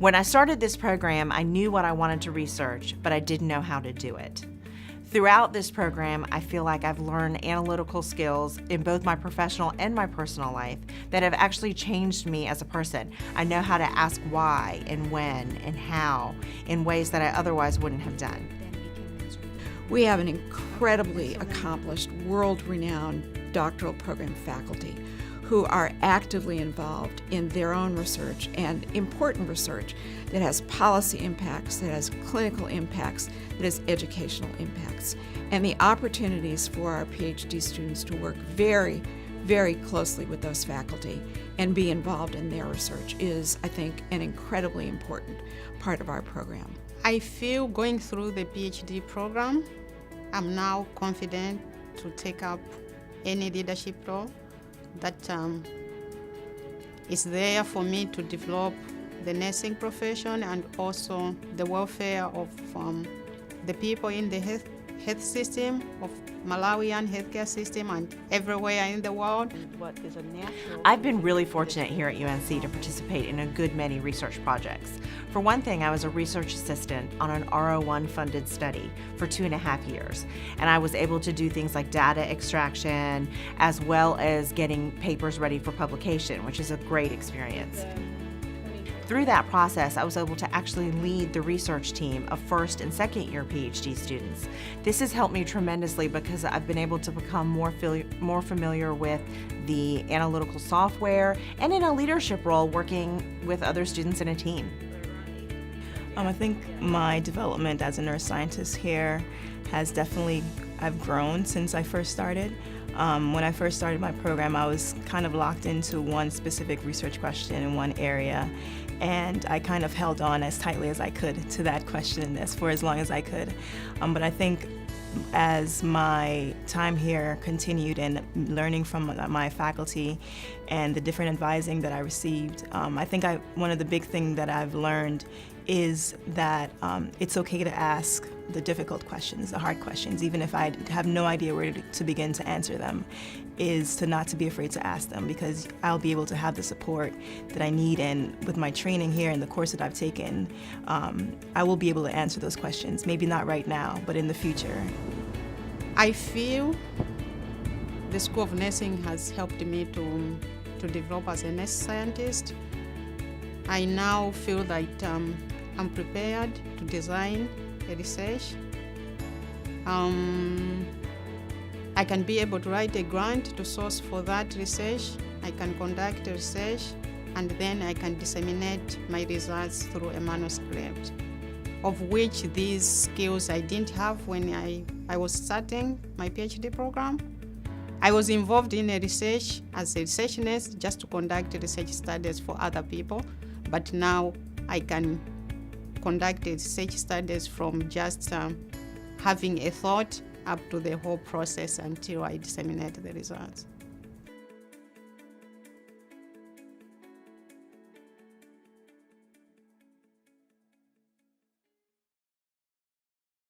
When I started this program, I knew what I wanted to research, but I didn't know how to do it. Throughout this program, I feel like I've learned analytical skills in both my professional and my personal life that have actually changed me as a person. I know how to ask why and when and how in ways that I otherwise wouldn't have done. We have an incredibly accomplished, world-renowned doctoral program faculty who are actively involved in their own research, and important research that has policy impacts, that has clinical impacts, that has educational impacts. And the opportunities for our PhD students to work very, very closely with those faculty and be involved in their research is, I think, an incredibly important part of our program. I feel going through the PhD program, I'm now confident to take up any leadership role that is there for me to develop the nursing profession and also the welfare of the people in the health system, of Malawian healthcare system and everywhere in the world. I've been really fortunate here at UNC to participate in a good many research projects. For one thing, I was a research assistant on an R01 funded study for 2.5 years, and I was able to do things like data extraction as well as getting papers ready for publication, which is a great experience. Through that process, I was able to actually lead the research team of first and second year PhD students. This has helped me tremendously because I've been able to become more familiar with the analytical software and in a leadership role working with other students in a team. I think my development as a nurse scientist here has I've grown since I first started. When I first started my program, I was kind of locked into one specific research question in one area, and I kind of held on as tightly as I could to that question for as long as I could. But I think as my time here continued and learning from my faculty and the different advising that I received, I think one of the big things that I've learned is that it's okay to ask the difficult questions, the hard questions, even if I have no idea where to begin to answer them, is to not to be afraid to ask them, because I'll be able to have the support that I need, and with my training here and the course that I've taken, I will be able to answer those questions, maybe not right now, but in the future. I feel the School of Nursing has helped me to develop as a nurse scientist. I now feel that I'm prepared to design a research. I can be able to write a grant to source for that research. I can conduct a research, and then I can disseminate my results through a manuscript, of which these skills I didn't have when I was starting my PhD program. I was involved in a research as a research nurse just to conduct research studies for other people, but now I can conduct research studies from just having a thought up to the whole process until I disseminate the results.